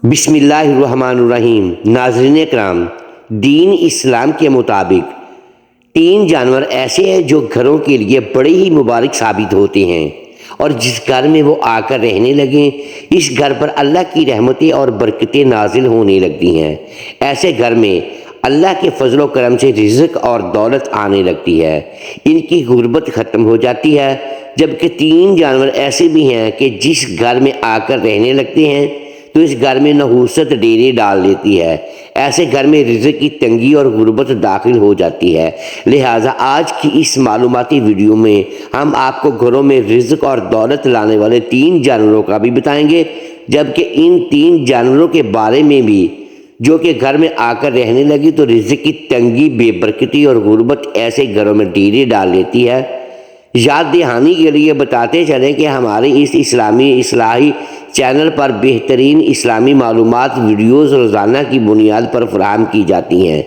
بسم اللہ الرحمن الرحیم۔ ناظرین اکرام، دین اسلام کے مطابق 3 جانور ایسے ہیں جو گھروں کے لیے بڑے ہی مبارک ثابت ہوتے ہیں، اور جس گھر میں وہ آ کر رہنے لگیں اس گھر پر اللہ کی رحمتیں اور برکتیں نازل ہونے لگتی ہیں۔ ایسے گھر میں اللہ کے فضل و کرم سے رزق اور دولت آنے لگتی ہے، ان کی غربت ختم ہو جاتی ہے۔ جبکہ 3 جانور ایسے بھی ہیں کہ جس گھر میں آ کر رہنے لگتے ہیں تو اس گھر میں نحوست ڈیرے ڈال دیتی ہے، ایسے گھر میں رزق کی تنگی اور غربت داخل ہو جاتی ہے۔ لہٰذا آج کی اس معلوماتی ویڈیو میں ہم آپ کو گھروں میں رزق اور دولت لانے والے 3 جانوروں کا بھی بتائیں گے، جبکہ ان 3 جانوروں کے بارے میں بھی جو کہ گھر میں آ کر رہنے لگی تو رزق کی تنگی، بے برکتی اور غربت ایسے گھروں میں ڈیرے ڈال دیتی ہے۔ یاد دہانی کے لیے بتاتے چلیں کہ ہمارے اس اسلامی اصلاحی چینل پر بہترین اسلامی معلومات ویڈیوز روزانہ کی بنیاد پر فراہم کی جاتی ہیں۔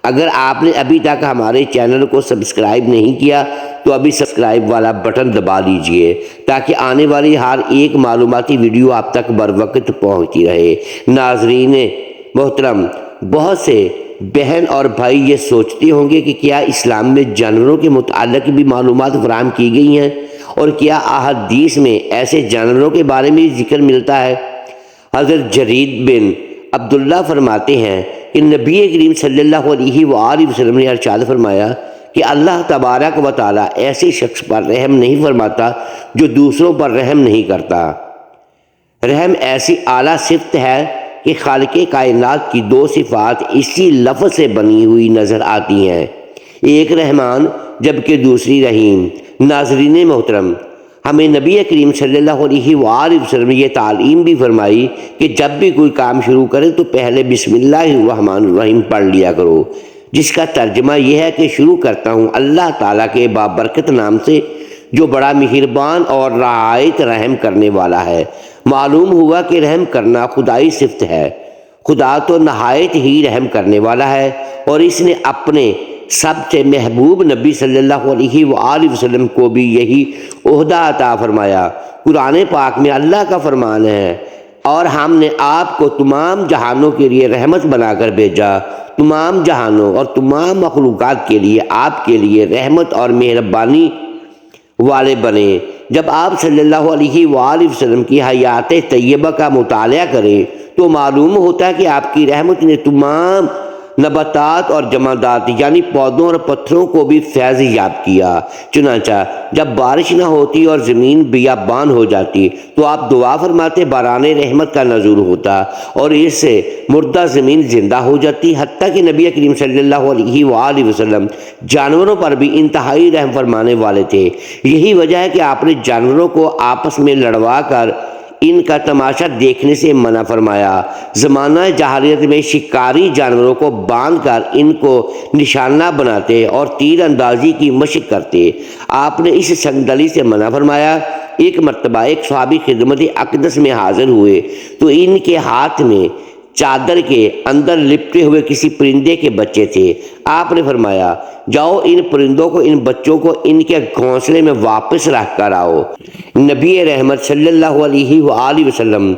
اگر آپ نے ابھی تک ہمارے چینل کو سبسکرائب نہیں کیا تو ابھی سبسکرائب والا بٹن دبا لیجئے تاکہ آنے والی ہر ایک معلوماتی ویڈیو آپ تک بروقت پہنچتی رہے۔ ناظرین محترم، بہت سے بہن اور بھائی یہ سوچتے ہوں گے کہ کیا اسلام میں جانوروں کے متعلق بھی معلومات فراہم کی گئی ہیں، اور کیا احادیث میں ایسے جانوروں کے بارے میں ذکر ملتا ہے؟ حضرت جریر بن عبداللہ فرماتے ہیں کہ نبی کریم صلی اللہ علیہ وآلہ وسلم نے ارشاد فرمایا کہ اللہ تبارک و تعالیٰ ایسے شخص پر رحم نہیں فرماتا جو دوسروں پر رحم نہیں کرتا۔ رحم ایسی اعلیٰ صفت ہے کہ خالق کائنات کی 2 صفات اسی لفظ سے بنی ہوئی نظر آتی ہیں، ایک رحمان جبکہ دوسری رحیم۔ ناظرین محترم، ہمیں نبی کریم صلی اللہ علیہ وآلہ وسلم نے یہ تعلیم بھی فرمائی کہ جب بھی کوئی کام شروع کرے تو پہلے بسم اللہ الرحمن الرحیم پڑھ لیا کرو، جس کا ترجمہ یہ ہے کہ شروع کرتا ہوں اللہ تعالیٰ کے بابرکت نام سے جو بڑا مہربان اور نہایت رحم کرنے والا ہے۔ معلوم ہوا کہ رحم کرنا خدائی صفت ہے، خدا تو نہایت ہی رحم کرنے والا ہے، اور اس نے اپنے سب سے محبوب نبی صلی اللہ علیہ وآلہ وسلم کو بھی یہی عہدہ عطا فرمایا۔ قرآن پاک میں اللہ کا فرمان ہے، اور ہم نے آپ کو تمام جہانوں کے لیے رحمت بنا کر بھیجا، تمام جہانوں اور تمام مخلوقات کے لیے آپ کے لیے رحمت اور مہربانی والے بنے۔ جب آپ صلی اللہ علیہ وآلہ وسلم کی حیات طیبہ کا مطالعہ کریں تو معلوم ہوتا ہے کہ آپ کی رحمت نے تمام نباتات اور جمادات یعنی پودوں اور پتھروں کو بھی فیض یاب کیا۔ چنانچہ جب بارش نہ ہوتی اور زمین بیابان ہو جاتی تو آپ دعا فرماتے، باران رحمت کا نزول ہوتا اور اس سے مردہ زمین زندہ ہو جاتی۔ حتیٰ کہ نبی کریم صلی اللہ علیہ وآلہ وسلم جانوروں پر بھی انتہائی رحم فرمانے والے تھے۔ یہی وجہ ہے کہ آپ نے جانوروں کو آپس میں لڑوا کر ان کا تماشا دیکھنے سے منع فرمایا۔ زمانہ جاہلیت میں شکاری جانوروں کو باندھ کر ان کو نشانہ بناتے اور تیر اندازی کی مشق کرتے، آپ نے اس سنگدلی سے منع فرمایا۔ ایک مرتبہ ایک صحابی خدمت اقدس میں حاضر ہوئے تو ان کے ہاتھ میں چادر کے اندر لپٹے ہوئے کسی پرندے کے بچے تھے۔ آپ نے فرمایا، جاؤ ان پرندوں کو، ان بچوں کو ان کے گھونسلے میں واپس رکھ کر آؤ۔ نبی رحمت صلی اللہ علیہ وآلہ وسلم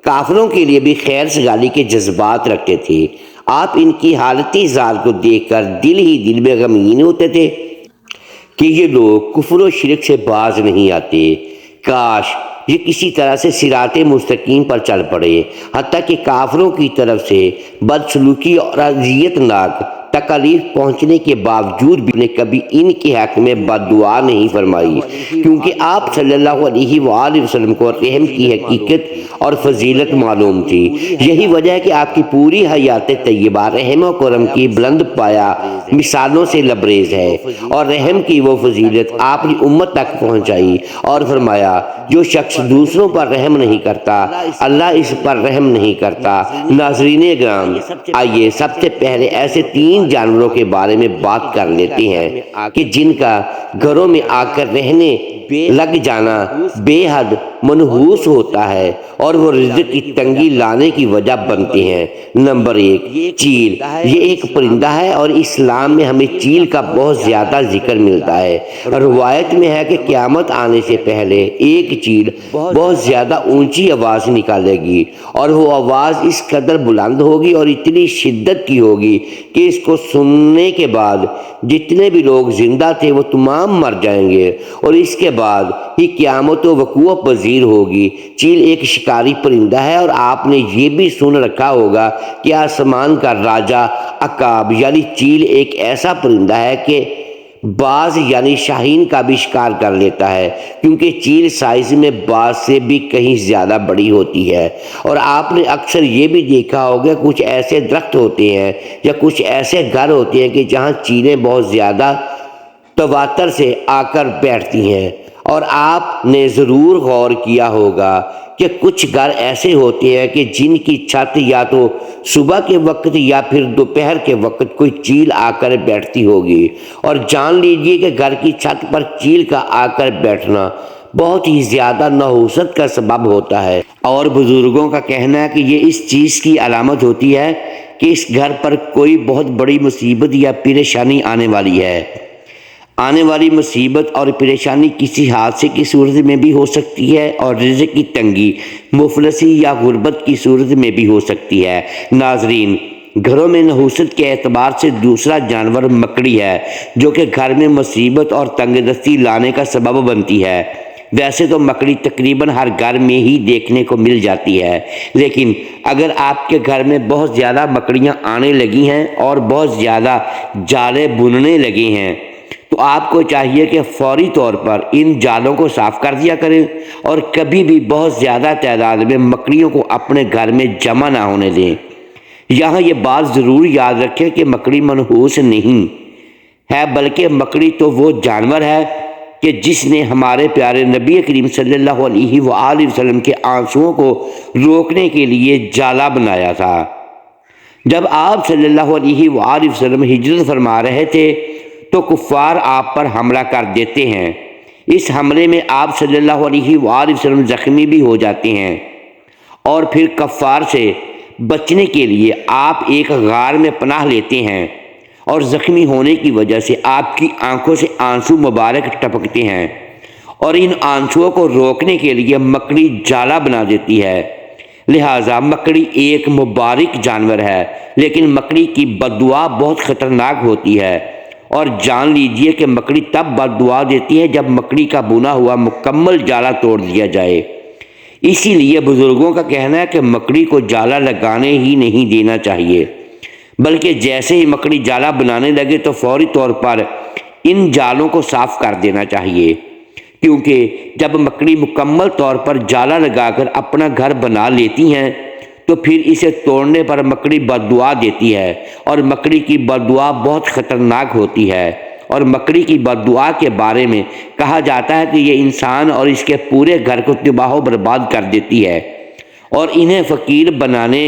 کافروں کے لیے بھی خیر سگالی کے جذبات رکھتے تھے۔ آپ ان کی حالتی ذات کو دیکھ کر دل ہی دل میں غمگین ہوتے تھے کہ یہ لوگ کفر و شرک سے باز نہیں آتے، کاش یہ کسی طرح سے صراط مستقیم پر چل پڑے۔ حتیٰ کہ کافروں کی طرف سے بدسلوکی اور اذیت ناک تکالیف پہنچنے کے باوجود بھی نے کبھی ان کے حق میں بد دعا نہیں فرمائی، کیونکہ آپ صلی اللہ علیہ وآلہ وسلم کو رحم کی حقیقت اور فضیلت معلوم تھی۔ یہی وجہ ہے کہ آپ کی پوری حیات طیبہ رحم و کرم کی بلند پایا مثالوں سے لبریز ہے، اور رحم کی وہ فضیلت آپ نے امت تک پہنچائی اور فرمایا، جو شخص دوسروں پر رحم نہیں کرتا اللہ اس پر رحم نہیں کرتا۔ ناظرین اکرام، آئیے سب سے پہلے ایسے 3 جانوروں کے بارے میں بات کر لیتے ہیں کہ جن کا گھروں میں آ کر رہنے لگ جانا بے حد منحوس ہوتا ہے اور وہ رزق کی تنگی لانے کی وجہ بنتے ہیں۔ نمبر 1، چیل۔ یہ ایک پرندہ ہے اور اسلام میں ہمیں چیل کا بہت زیادہ ذکر ملتا ہے۔ روایت میں ہے کہ قیامت آنے سے پہلے ایک چیل بہت زیادہ اونچی آواز نکالے گی اور وہ آواز اس قدر بلند ہوگی اور اتنی شدت کی ہوگی کہ اس کو سننے کے بعد جتنے بھی لوگ زندہ تھے وہ تمام مر جائیں گے اور اس کے بعد ہی قیامت و وقوع پذیر ہوگی۔ چیل ایک شکاری پرندہ ہے اور آپ نے یہ بھی سن رکھا ہوگا کہ آسمان کا راجا عقاب یعنی چیل ایک ایسا پرندہ ہے کہ باز یعنی شاہین کا بھی شکار کر لیتا ہے، کیونکہ چیل سائز میں باز سے بھی کہیں زیادہ بڑی ہوتی ہے۔ اور آپ نے اکثر یہ بھی دیکھا ہوگا کچھ ایسے درخت ہوتے ہیں یا کچھ ایسے گھر ہوتے ہیں کہ جہاں چیلیں بہت زیادہ تواتر سے آ کر بیٹھتی ہیں، اور آپ نے ضرور غور کیا ہوگا کہ کچھ گھر ایسے ہوتے ہیں کہ جن کی چھت یا تو صبح کے وقت یا پھر دوپہر کے وقت کوئی چیل آ کر بیٹھتی ہوگی، اور جان لیجیے کہ گھر کی چھت پر چیل کا آ کر بیٹھنا بہت ہی زیادہ نحوست کا سبب ہوتا ہے، اور بزرگوں کا کہنا ہے کہ یہ اس چیز کی علامت ہوتی ہے کہ اس گھر پر کوئی بہت بڑی مصیبت یا پریشانی آنے والی ہے۔ آنے والی مصیبت اور پریشانی کسی حادثے کی صورت میں بھی ہو سکتی ہے اور رزق کی تنگی، مفلسی یا غربت کی صورت میں بھی ہو سکتی ہے۔ ناظرین، گھروں میں نحوست کے اعتبار سے دوسرا جانور مکڑی ہے، جو کہ گھر میں مصیبت اور تنگ دستی لانے کا سبب بنتی ہے۔ ویسے تو مکڑی تقریباً ہر گھر میں ہی دیکھنے کو مل جاتی ہے، لیکن اگر آپ کے گھر میں بہت زیادہ مکڑیاں آنے لگی ہیں اور بہت زیادہ جالے بننے لگے ہیں تو آپ کو چاہیے کہ فوری طور پر ان جالوں کو صاف کر دیا کریں اور کبھی بھی بہت زیادہ تعداد میں مکڑیوں کو اپنے گھر میں جمع نہ ہونے دیں۔ یہاں یہ بات ضرور یاد رکھیں کہ مکڑی منحوس نہیں ہے، بلکہ مکڑی تو وہ جانور ہے کہ جس نے ہمارے پیارے نبی کریم صلی اللہ علیہ وآلہ وسلم کے آنسوؤں کو روکنے کے لیے جالا بنایا تھا۔ جب آپ صلی اللہ علیہ وآلہ وسلم ہجرت فرما رہے تھے تو کفار آپ پر حملہ کر دیتے ہیں۔ اس حملے میں آپ صلی اللہ علیہ وآلہ وسلم زخمی بھی ہو جاتے ہیں، اور پھر کفار سے بچنے کے لیے آپ ایک غار میں پناہ لیتے ہیں، اور زخمی ہونے کی وجہ سے آپ کی آنکھوں سے آنسو مبارک ٹپکتے ہیں، اور ان آنسوؤں کو روکنے کے لیے مکڑی جالا بنا دیتی ہے۔ لہٰذا مکڑی ایک مبارک جانور ہے، لیکن مکڑی کی بد دعا بہت خطرناک ہوتی ہے، اور جان لیجئے کہ مکڑی تب بد دعا دیتی ہے جب مکڑی کا بنا ہوا مکمل جالا توڑ دیا جائے۔ اسی لیے بزرگوں کا کہنا ہے کہ مکڑی کو جالا لگانے ہی نہیں دینا چاہیے، بلکہ جیسے ہی مکڑی جالا بنانے لگے تو فوری طور پر ان جالوں کو صاف کر دینا چاہیے، کیونکہ جب مکڑی مکمل طور پر جالا لگا کر اپنا گھر بنا لیتی ہیں تو پھر اسے توڑنے پر مکڑی بد دعا دیتی ہے، اور مکڑی کی بد دعا بہت خطرناک ہوتی ہے، اور مکڑی کی بد دعا کے بارے میں کہا جاتا ہے کہ یہ انسان اور اس کے پورے گھر کو تباہ و برباد کر دیتی ہے اور انہیں فقیر بنانے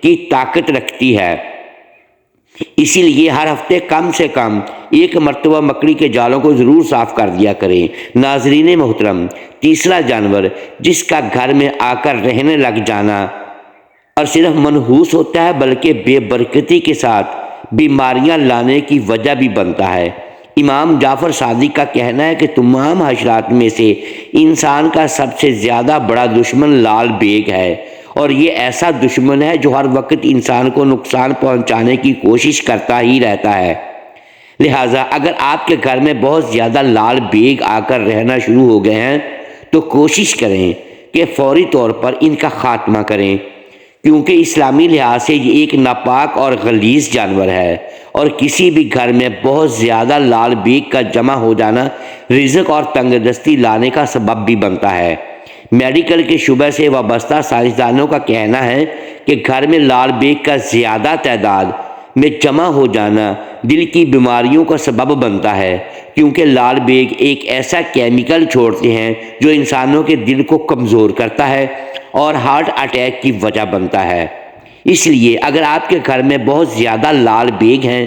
کی طاقت رکھتی ہے۔ اسی لیے ہر ہفتے کم سے کم ایک مرتبہ مکڑی کے جالوں کو ضرور صاف کر دیا کریں۔ ناظرین محترم، تیسرا جانور جس کا گھر میں آ کر رہنے لگ جانا اور صرف منحوس ہوتا ہے بلکہ بے برکتی کے ساتھ بیماریاں لانے کی وجہ بھی بنتا ہے۔ امام جعفر صادق کا کہنا ہے کہ تمام حشرات میں سے انسان کا سب سے زیادہ بڑا دشمن لال بیگ ہے، اور یہ ایسا دشمن ہے جو ہر وقت انسان کو نقصان پہنچانے کی کوشش کرتا ہی رہتا ہے۔ لہٰذا اگر آپ کے گھر میں بہت زیادہ لال بیگ آ کر رہنا شروع ہو گئے ہیں تو کوشش کریں کہ فوری طور پر ان کا خاتمہ کریں، کیونکہ اسلامی لحاظ سے یہ ایک ناپاک اور غلیظ جانور ہے، اور کسی بھی گھر میں بہت زیادہ لال بیگ کا جمع ہو جانا رزق اور تنگ دستی لانے کا سبب بھی بنتا ہے۔ میڈیکل کے شعبے سے وابستہ سائنسدانوں کا کہنا ہے کہ گھر میں لال بیگ کا زیادہ تعداد میں جمع ہو جانا دل کی بیماریوں کا سبب بنتا ہے، کیونکہ لال بیگ ایک ایسا کیمیکل چھوڑتے ہیں جو انسانوں کے دل کو کمزور کرتا ہے اور ہارٹ اٹیک کی وجہ بنتا ہے۔ اس لیے اگر آپ کے گھر میں بہت زیادہ لال بیگ ہیں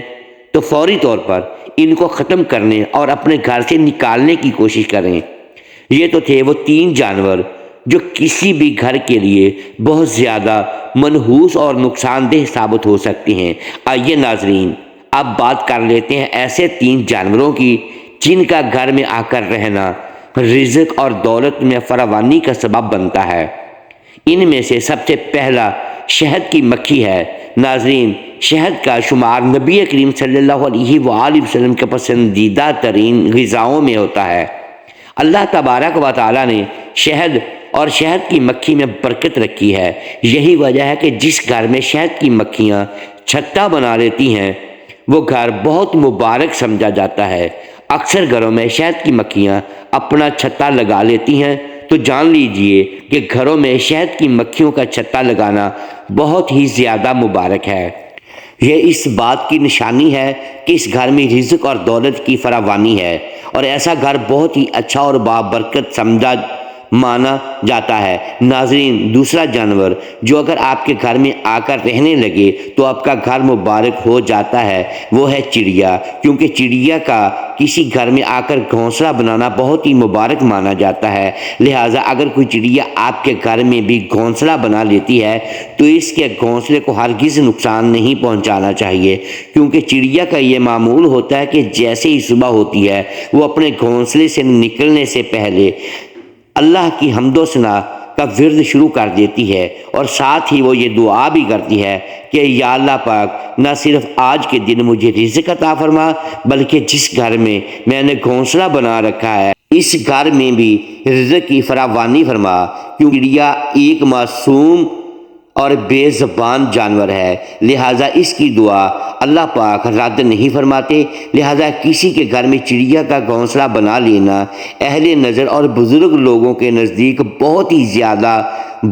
تو فوری طور پر ان کو ختم کرنے اور اپنے گھر سے نکالنے کی کوشش کریں۔ یہ تو تھے وہ 3 جانور جو کسی بھی گھر کے لیے بہت زیادہ منحوس اور نقصان دہ ثابت ہو سکتی ہیں۔ آئیے ناظرین، اب بات کر لیتے ہیں ایسے 3 جانوروں کی جن کا گھر میں آ کر رہنا رزق اور دولت میں فراوانی کا سبب بنتا ہے۔ ان میں سے سب سے پہلا شہد کی مکھی ہے۔ ناظرین، شہد کا شمار نبی کریم صلی اللہ علیہ وآلہ وسلم کے پسندیدہ ترین غذاؤں میں ہوتا ہے۔ اللہ تبارک و تعالیٰ نے شہد اور شہد کی مکھی میں برکت رکھی ہے۔ یہی وجہ ہے کہ جس گھر میں شہد کی مکھیاں چھتا بنا لیتی ہیں وہ گھر بہت مبارک سمجھا جاتا ہے۔ اکثر گھروں میں شہد کی مکھیاں اپنا چھتا لگا لیتی ہیں، تو جان لیجئے کہ گھروں میں شہد کی مکھیوں کا چھتا لگانا بہت ہی زیادہ مبارک ہے۔ یہ اس بات کی نشانی ہے کہ اس گھر میں رزق اور دولت کی فراوانی ہے، اور ایسا گھر بہت ہی اچھا اور بابرکت سمجھا مانا جاتا ہے۔ ناظرین، دوسرا جانور جو اگر آپ کے گھر میں آ کر رہنے لگے تو آپ کا گھر مبارک ہو جاتا ہے، وہ ہے چڑیا، کیونکہ چڑیا کا کسی گھر میں آ کر گھونسلہ بنانا بہت ہی مبارک مانا جاتا ہے۔ لہٰذا اگر کوئی چڑیا آپ کے گھر میں بھی گھونسلہ بنا لیتی ہے تو اس کے گھونسلے کو ہرگز نقصان نہیں پہنچانا چاہیے، کیونکہ چڑیا کا یہ معمول ہوتا ہے کہ جیسے ہی صبح ہوتی ہے وہ اپنے گھونسلے سے نکلنے سے پہلے اللہ کی حمد و ثنا کا ورد شروع کر دیتی ہے، اور ساتھ ہی وہ یہ دعا بھی کرتی ہے کہ یا اللہ پاک، نہ صرف آج کے دن مجھے رزق عطا فرما، بلکہ جس گھر میں میں نے گھونسلہ بنا رکھا ہے اس گھر میں بھی رزق کی فراوانی فرما، کیونکہ چڑیا ایک معصوم اور بے زبان جانور ہے، لہٰذا اس کی دعا اللہ پاک رد نہیں فرماتے۔ لہٰذا کسی کے گھر میں چڑیا کا گھونسلہ بنا لینا اہل نظر اور بزرگ لوگوں کے نزدیک بہت ہی زیادہ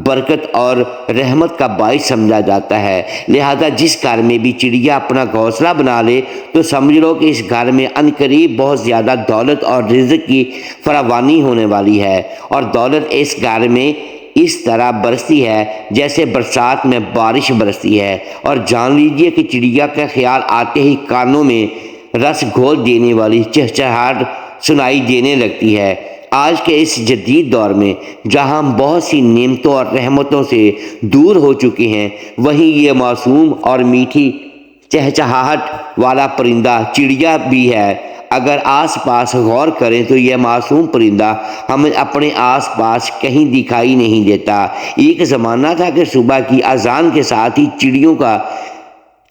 برکت اور رحمت کا باعث سمجھا جاتا ہے۔ لہٰذا جس گھر میں بھی چڑیا اپنا گھونسلہ بنا لے تو سمجھ لو کہ اس گھر میں عنقریب بہت زیادہ دولت اور رزق کی فراوانی ہونے والی ہے، اور دولت اس گھر میں اس طرح برستی ہے جیسے برسات میں بارش برستی ہے۔ اور جان لیجئے کہ چڑیا کا خیال آتے ہی کانوں میں رس گھول دینے والی چہچہاہٹ سنائی دینے لگتی ہے۔ آج کے اس جدید دور میں جہاں ہم بہت سی نعمتوں اور رحمتوں سے دور ہو چکے ہیں، وہیں یہ معصوم اور میٹھی چہچہاہٹ والا پرندہ چڑیا بھی ہے۔ اگر آس پاس غور کریں تو یہ معصوم پرندہ ہمیں اپنے آس پاس کہیں دکھائی نہیں دیتا۔ ایک زمانہ تھا کہ صبح کی اذان کے ساتھ ہی چڑیوں کا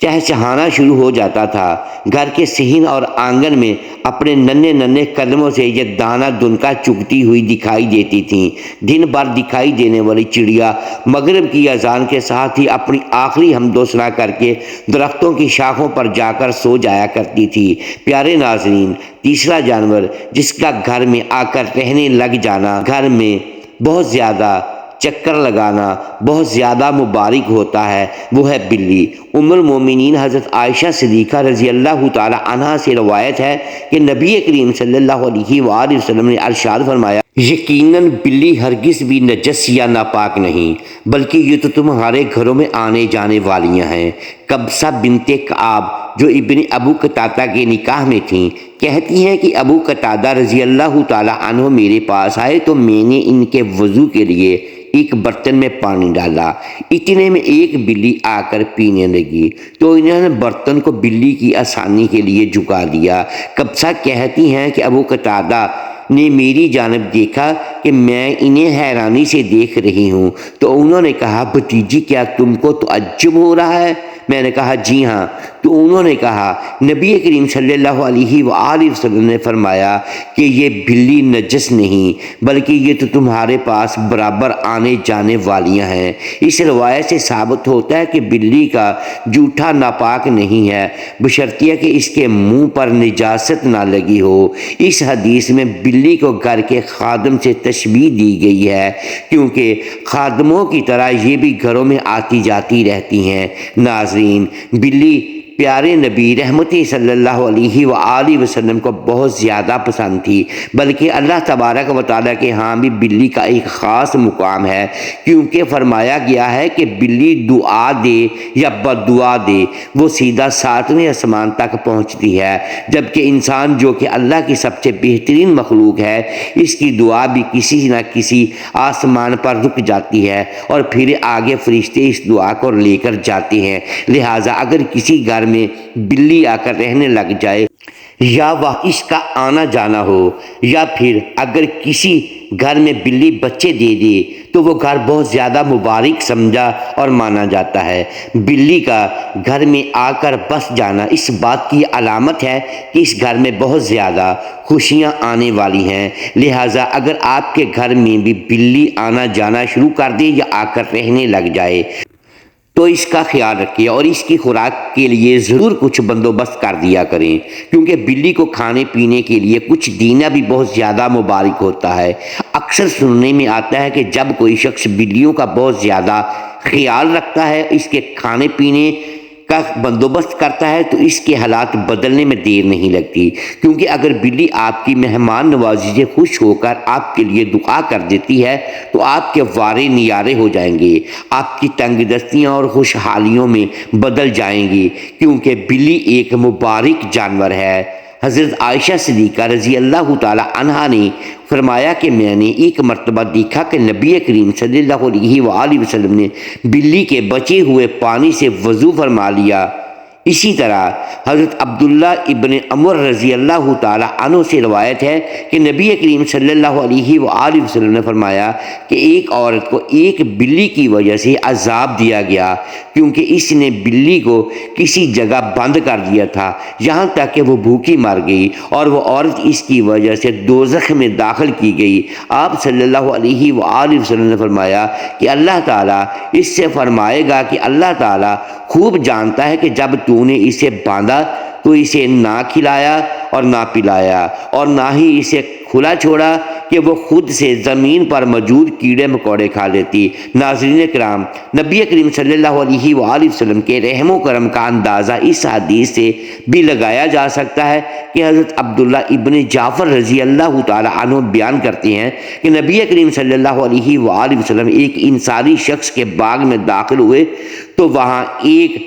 چہچہانا شروع ہو جاتا تھا۔ گھر کے صحن اور آنگن میں اپنے ننھے ننھے قدموں سے یہ دانہ دنکا چگتی ہوئی دکھائی دیتی تھیں۔ دن بھر دکھائی دینے والی چڑیا مغرب کی اذان کے ساتھ ہی اپنی آخری حمد و ثنا کر کے درختوں کی شاخوں پر جا کر سو جایا کرتی تھی۔ پیارے ناظرین، تیسرا جانور جس کا گھر میں آ کر رہنے لگ جانا، گھر میں بہت زیادہ چکر لگانا بہت زیادہ مبارک ہوتا ہے، وہ ہے بلی۔ ام المومنین حضرت عائشہ صدیقہ رضی اللہ تعالی عنہا سے روایت ہے کہ نبی کریم صلی اللہ علیہ وآلہ وسلم نے ارشاد فرمایا، یقیناً بلی ہرگز بھی نجس یا ناپاک نہیں، بلکہ یہ تو تمہارے گھروں میں آنے جانے والیاں ہیں۔ قبصہ بنت کعب جو ابن ابو قتادہ کے نکاح میں تھیں، کہتی ہیں کہ ابو قتادہ رضی اللہ تعالی عنہ میرے پاس آئے تو میں نے ان کے وضو کے لیے ایک برتن میں پانی ڈالا، اتنے میں ایک بلی آ کر پینے لگی تو انہوں نے برتن کو بلی کی آسانی کے لیے جھکا دیا۔ قبصہ کہتی ہیں کہ ابو قتادہ نے میری جانب دیکھا کہ میں انہیں حیرانی سے دیکھ رہی ہوں، تو انہوں نے کہا، بھتیجی کیا تم کو تعجب ہو رہا ہے؟ میں نے کہا جی ہاں۔ تو انہوں نے کہا، نبی کریم صلی اللہ علیہ وآلہ وسلم نے فرمایا کہ یہ بلی نجس نہیں بلکہ یہ تو تمہارے پاس برابر آنے جانے والیاں ہیں۔ اس روایت سے ثابت ہوتا ہے کہ بلی کا جوٹا ناپاک نہیں ہے، بشرطیہ کہ اس کے منہ پر نجاست نہ لگی ہو۔ اس حدیث میں بلی کو گھر کے خادم سے تشبیہ دی گئی ہے، کیونکہ خادموں کی طرح یہ بھی گھروں میں آتی جاتی رہتی ہیں۔ ناظرین، بلی پیارے نبی رحمت صلی اللہ علیہ وآلہ وسلم کو بہت زیادہ پسند تھی، بلکہ اللہ تبارک و تعالیٰ کے ہاں بھی بلی کا ایک خاص مقام ہے، کیونکہ فرمایا گیا ہے کہ بلی دعا دے یا بد دعا دے وہ سیدھا 7ویں آسمان تک پہنچتی ہے، جبکہ انسان جو کہ اللہ کی سب سے بہترین مخلوق ہے، اس کی دعا بھی کسی نہ کسی آسمان پر رک جاتی ہے اور پھر آگے فرشتے اس دعا کو لے کر جاتے ہیں۔ لہٰذا اگر کسی گھر میں بلی آ کر رہنے لگ جائے یا وہ اس کا آنا جانا ہو، یا پھر اگر کسی گھر میں بلی بچے دے دے تو وہ گھر بہت زیادہ مبارک سمجھا اور مانا جاتا ہے۔ بلی کا گھر میں آ کر بس جانا اس بات کی علامت ہے کہ اس گھر میں بہت زیادہ خوشیاں آنے والی ہیں۔ لہٰذا اگر آپ کے گھر میں بھی بلی آنا جانا شروع کر دے یا آ کر رہنے لگ جائے تو اس کا خیال رکھیے اور اس کی خوراک کے لیے ضرور کچھ بندوبست کر دیا کریں، کیونکہ بلی کو کھانے پینے کے لیے کچھ دینا بھی بہت زیادہ مبارک ہوتا ہے۔ اکثر سننے میں آتا ہے کہ جب کوئی شخص بلیوں کا بہت زیادہ خیال رکھتا ہے، اس کے کھانے پینے کا بندوبست کرتا ہے، تو اس کے حالات بدلنے میں دیر نہیں لگتی، کیونکہ اگر بلی آپ کی مہمان نوازی سے خوش ہو کر آپ کے لیے دعا کر دیتی ہے تو آپ کے وارے نیارے ہو جائیں گے، آپ کی تنگ دستیاں اور خوشحالیوں میں بدل جائیں گی، کیونکہ بلی ایک مبارک جانور ہے۔ حضرت عائشہ صدیقہ رضی اللہ تعالی عنہا نے فرمایا کہ میں نے ایک مرتبہ دیکھا کہ نبی کریم صلی اللہ علیہ وآلہ وسلم نے بلی کے بچے ہوئے پانی سے وضو فرما لیا۔ اسی طرح حضرت عبداللہ ابن عمر رضی اللہ تعالی عنہ سے روایت ہے کہ نبی کریم صلی اللہ علیہ وآلہ وسلم نے فرمایا کہ ایک عورت کو ایک بلی کی وجہ سے عذاب دیا گیا، کیونکہ اس نے بلی کو کسی جگہ بند کر دیا تھا یہاں تک کہ وہ بھوکی مر گئی، اور وہ عورت اس کی وجہ سے دوزخ میں داخل کی گئی۔ آپ صلی اللہ علیہ وآلہ وسلم نے فرمایا کہ اللہ تعالیٰ اس سے فرمائے گا کہ اللہ تعالیٰ خوب جانتا ہے کہ جب تو نے اسے باندھا تو اسے نہ کھلایا اور نہ پلایا، اور نہ ہی اسے کھلا چھوڑا کہ وہ خود سے زمین پر موجود کیڑے مکوڑے کھا لیتی۔ ناظرین کرام، نبی کریم صلی اللہ علیہ وآلہ وسلم کے رحم و کرم کا اندازہ اس حدیث سے بھی لگایا جا سکتا ہے کہ حضرت عبداللہ ابن جعفر رضی اللہ تعالی عنہ بیان کرتے ہیں کہ نبی کریم صلی اللہ علیہ وآلہ وسلم ایک انصاری شخص کے باغ میں داخل ہوئے تو وہاں ایک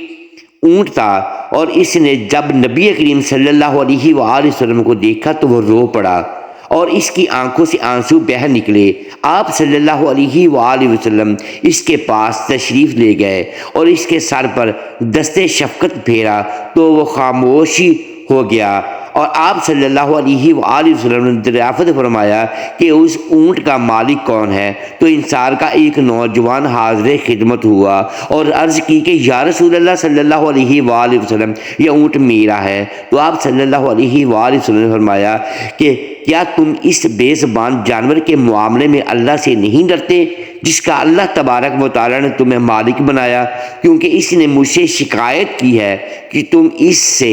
اونٹ تھا، اور اس نے جب نبی کریم صلی اللہ علیہ وآلہ وسلم کو دیکھا تو وہ رو پڑا اور اس کی آنکھوں سے آنسو بہہ نکلے۔ آپ صلی اللہ علیہ وآلہ وسلم اس کے پاس تشریف لے گئے اور اس کے سر پر دست شفقت پھیرا تو وہ خاموشی ہو گیا، اور آپ صلی اللہ علیہ وآلہ وسلم نے دریافت فرمایا کہ اس اونٹ کا مالک کون ہے؟ تو انصار کا ایک نوجوان حاضر خدمت ہوا اور عرض کی کہ یا رسول اللہ صلی اللہ علیہ وآلہ وسلم، یہ اونٹ میرا ہے۔ تو آپ صلی اللہ علیہ وآلہ وسلم نے فرمایا کہ کیا تم اس بے زبان جانور کے معاملے میں اللہ سے نہیں ڈرتے جس کا اللہ تبارک و تعالیٰ نے تمہیں مالک بنایا؟ کیونکہ اس نے مجھ سے شکایت کی ہے کہ تم اس سے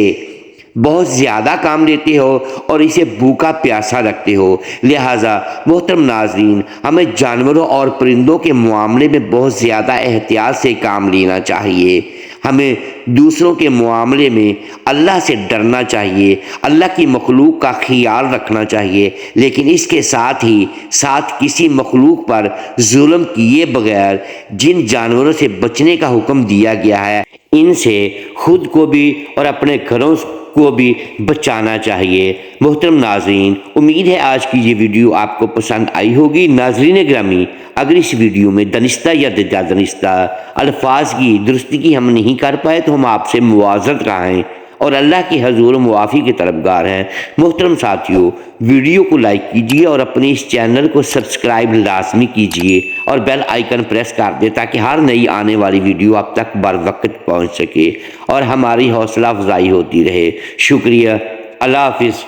بہت زیادہ کام لیتے ہو اور اسے بھوکا پیاسا رکھتے ہو۔ لہٰذا محترم ناظرین، ہمیں جانوروں اور پرندوں کے معاملے میں بہت زیادہ احتیاط سے کام لینا چاہیے۔ ہمیں دوسروں کے معاملے میں اللہ سے ڈرنا چاہیے، اللہ کی مخلوق کا خیال رکھنا چاہیے، لیکن اس کے ساتھ ہی کسی مخلوق پر ظلم کیے بغیر جن جانوروں سے بچنے کا حکم دیا گیا ہے، ان سے خود کو بھی اور اپنے گھروں کو بھی بچانا چاہیے۔ محترم ناظرین، امید ہے آج کی یہ ویڈیو آپ کو پسند آئی ہوگی۔ ناظرین گرامی، اگر اس ویڈیو میں دانستہ یا دانستہ الفاظ کی درستگی ہم نہیں کر پائے تو ہم آپ سے معذرت خواہیں اور اللہ کی حضور معافی کے طلبگار ہیں۔ محترم ساتھیو، ویڈیو کو لائک کیجئے اور اپنے اس چینل کو سبسکرائب لازمی کیجئے اور بیل آئیکن پریس کر دیں تاکہ ہر نئی آنے والی ویڈیو آپ تک بر وقت پہنچ سکے اور ہماری حوصلہ افزائی ہوتی رہے۔ شکریہ، اللہ حافظ۔